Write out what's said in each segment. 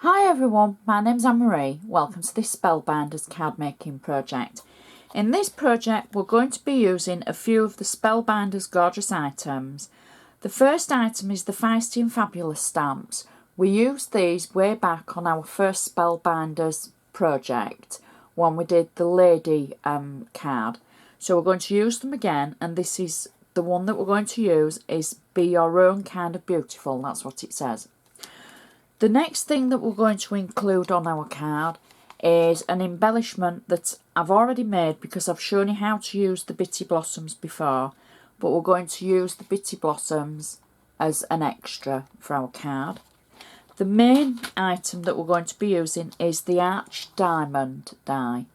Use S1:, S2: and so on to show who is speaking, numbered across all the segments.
S1: Hi everyone, my name's Anne-Marie. Welcome to this Spellbinders card making project. In this project we're going to be using a few of the Spellbinders gorgeous items. The first item is the Feisty and Fabulous stamps. We used these way back on our first Spellbinders project when we did the lady card. So we're going to use them again, and this is the one that we're going to use is Be Your Own Kind of Beautiful, that's what it says. The next thing that we're going to include on our card is an embellishment that I've already made because I've shown you how to use the bitty blossoms before, but we're going to use the bitty blossoms as an extra for our card. The main item that we're going to be using is the Arch Diamond die.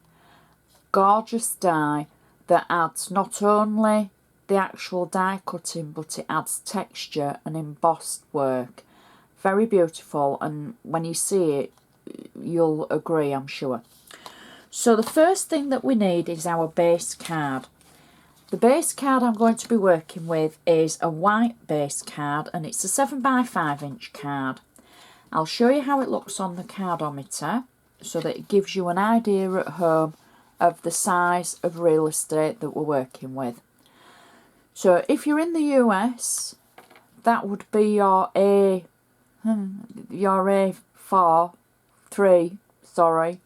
S1: Gorgeous die that adds not only the actual die cutting, but it adds texture and embossed work. Very beautiful, and when you see it you'll agree, I'm sure. So the first thing that we need is our base card. The base card I'm going to be working with is a white base card, and it's a 7x5 inch card. I'll show you how it looks on the cardometer so that it gives you an idea at home of the size of real estate that we're working with. So if you're in the US, that would be your A4, 3, sorry.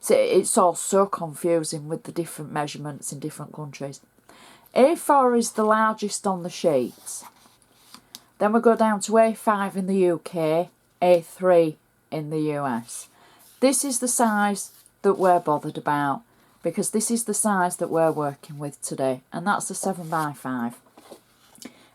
S1: So it's all so confusing with the different measurements in different countries. A4 is the largest on the sheet. Then we go down to A5 in the UK, A3 in the US. This is the size that we're bothered about because this is the size that we're working with today, and that's the 7x5.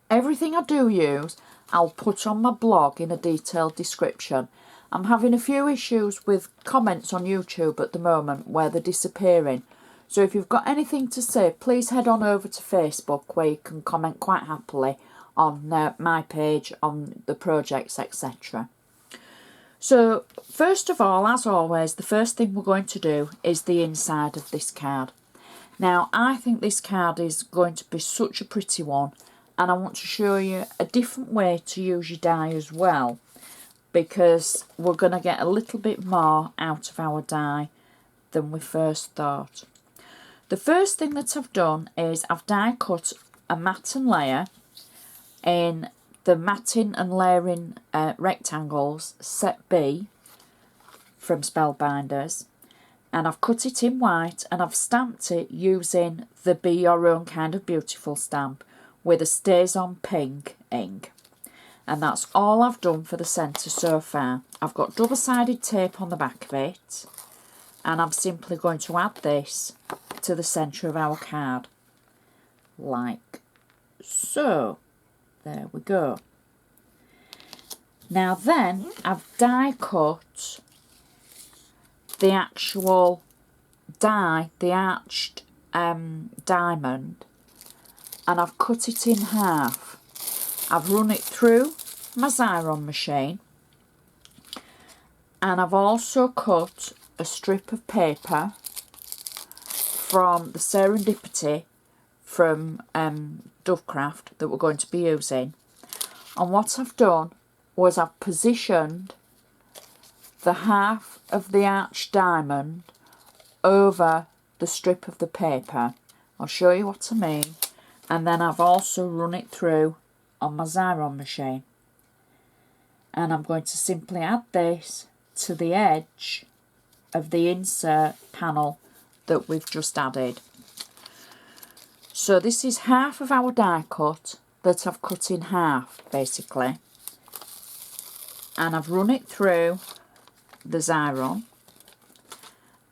S1: Everything I do use I'll put on my blog in a detailed description. I'm having a few issues with comments on YouTube at the moment where they're disappearing. So if you've got anything to say, please head on over to Facebook where you can comment quite happily on my page, on the projects, etc. So first of all, as always, the first thing we're going to do is the inside of this card. Now, I think this card is going to be such a pretty one, and I want to show you a different way to use your die as well, because we're going to get a little bit more out of our die than we first thought. The first thing that I've done is I've die cut a mat and layer in the matting and layering rectangles set B from Spellbinders, and I've cut it in white and I've stamped it using the Be Your Own Kind of Beautiful stamp with a stays on pink ink. And that's all I've done for the centre so far. I've got double-sided tape on the back of it, and I'm simply going to add this to the centre of our card like so. There we go. Now then, I've die cut the actual die, the arched diamond, and I've cut it in half. I've run it through my Xyron machine, and I've also cut a strip of paper from the Serendipity from Dovecraft that we're going to be using. And what I've done was I've positioned the half of the arched diamond over the strip of the paper. I'll show you what I mean. And then I've also run it through on my Xyron machine. And I'm going to simply add this to the edge of the insert panel that we've just added. So this is half of our die cut that I've cut in half basically, and I've run it through the Xyron,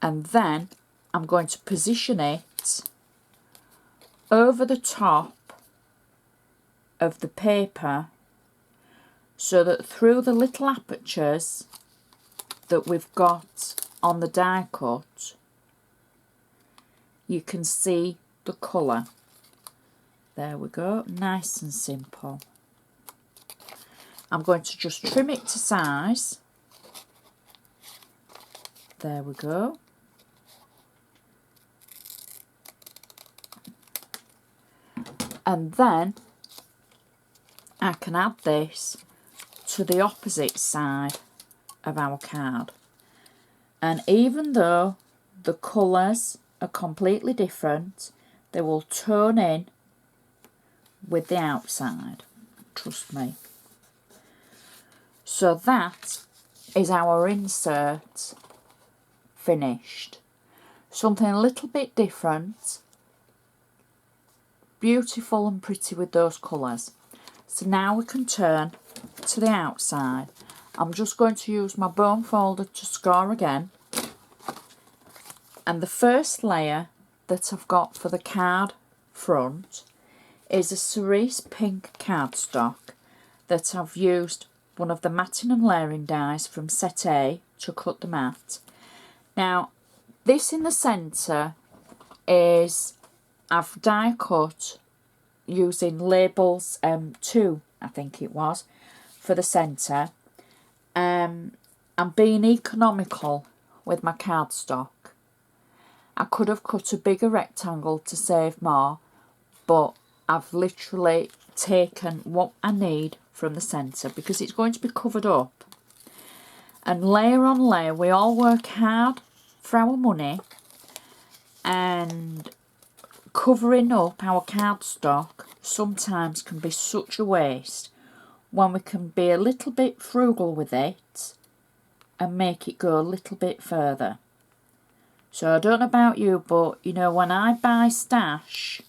S1: and then I'm going to position it over the top of the paper so that through the little apertures that we've got on the die cut you can see the colour. There we go, nice and simple. I'm going to just trim it to size. There we go. And then I can add this to the opposite side of our card. And even though the colours are completely different, they will tone in with the outside, trust me. So that is our insert finished. Something a little bit different, beautiful and pretty with those colours. So now we can turn to the outside. I'm just going to use my bone folder to score again. And the first layer that I've got for the card front is a cerise pink cardstock that I've used one of the matting and layering dies from set A to cut the mat. Now this in the centre is, I've die cut using labels 2, I think it was, for the centre. I'm being economical with my cardstock. I could have cut a bigger rectangle to save more, but I've literally taken what I need from the centre because it's going to be covered up. And layer on layer, we all work hard for our money, and covering up our cardstock sometimes can be such a waste when we can be a little bit frugal with it and make it go a little bit further. So I don't know about you, but you know, when I buy stash,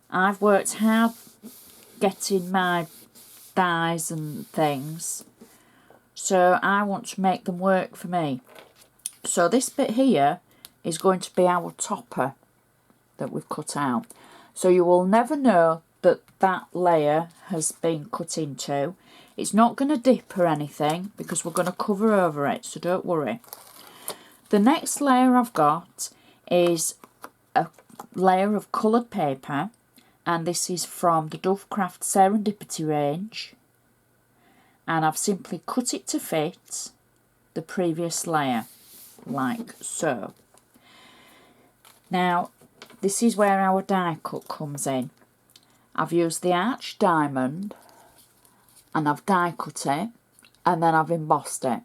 S1: I've worked hard getting my dies and things, so I want to make them work for me. So this bit here is going to be our topper that we've cut out. So you will never know that that layer has been cut into. It's not going to dip or anything because we're going to cover over it, so don't worry. The next layer I've got is a layer of coloured paper, and this is from the Dovecraft Serendipity range, and I've simply cut it to fit the previous layer, like so. Now this is where our die cut comes in. I've used the arch diamond and I've die cut it, and then I've embossed it.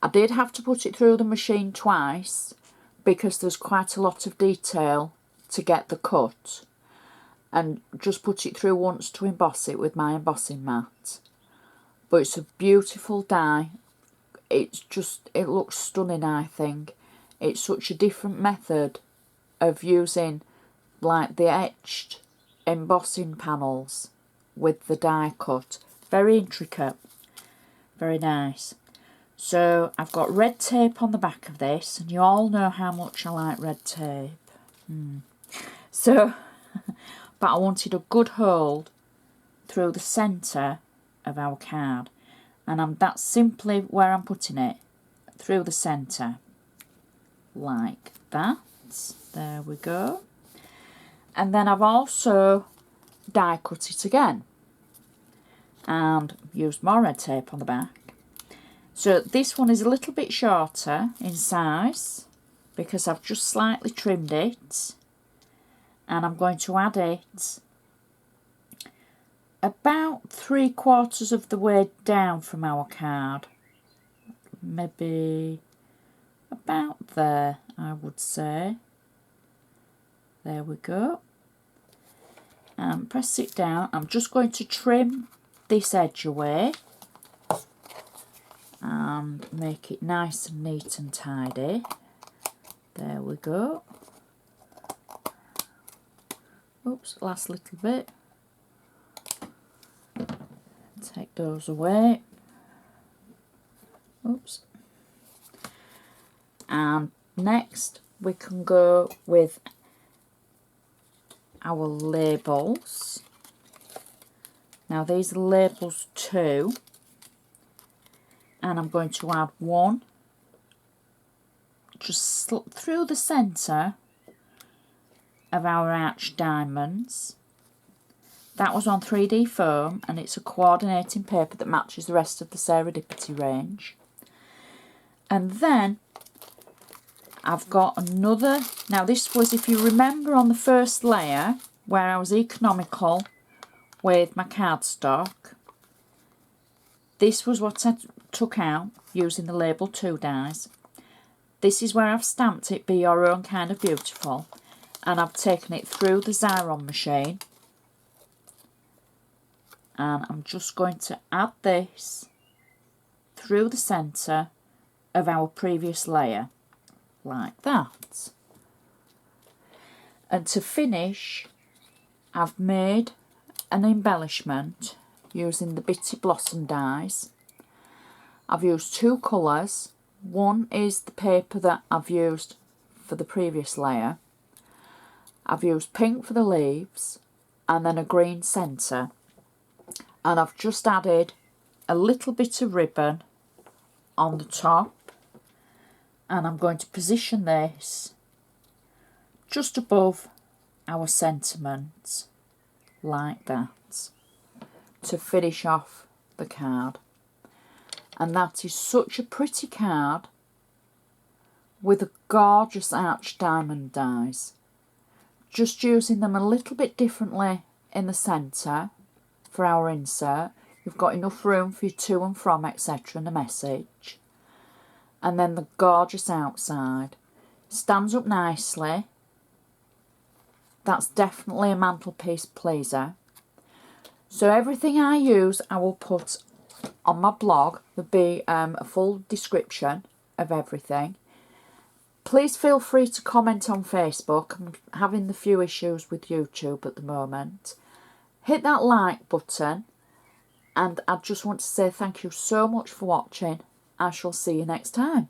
S1: I did have to put it through the machine twice because there's quite a lot of detail to get the cut, and just put it through once to emboss it with my embossing mat. But it's a beautiful die. It's just, it looks stunning, I think. It's such a different method of using like the etched embossing panels with the die cut. Very intricate, very nice. So I've got red tape on the back of this, and you all know how much I like red tape. So, but I wanted a good hold through the centre of our card, and that's simply where I'm putting it, through the centre, like that. There we go. And then I've also die cut it again and used more red tape on the back. So this one is a little bit shorter in size because I've just slightly trimmed it, and I'm going to add it about 3/4 of the way down from our card, maybe about there, I would say. There we go. And press it down. I'm just going to trim this edge away and make it nice and neat and tidy. There we go. Oops, last little bit. Take those away. Oops. And next we can go with our labels. Now these are labels 2, and I'm going to add one just through the centre of our arch diamonds. That was on 3D foam, and it's a coordinating paper that matches the rest of the Serendipity range. And then I've got another. Now this was, if you remember, on the first layer where I was economical with my cardstock. This was what I took out using the Label 2 dies. This is where I've stamped it Be Your Own Kind of Beautiful, and I've taken it through the Xyron machine, and I'm just going to add this through the centre of our previous layer, like that. And to finish, I've made an embellishment using the Bitty Blossom dies. I've used 2 colours. One is the paper that I've used for the previous layer. I've used pink for the leaves and then a green centre. And I've just added a little bit of ribbon on the top, and I'm going to position this just above our sentiment like that to finish off the card. And that is such a pretty card with a gorgeous arched diamond dies. Just using them a little bit differently in the centre for our insert. You've got enough room for your to and from, etc. and a message. And then the gorgeous outside. Stands up nicely. That's definitely a mantelpiece pleaser. So everything I use I will put on my blog. There'll be a full description of everything. Please feel free to comment on Facebook. I'm having the few issues with YouTube at the moment. Hit that like button, and I just want to say thank you so much for watching. I shall see you next time.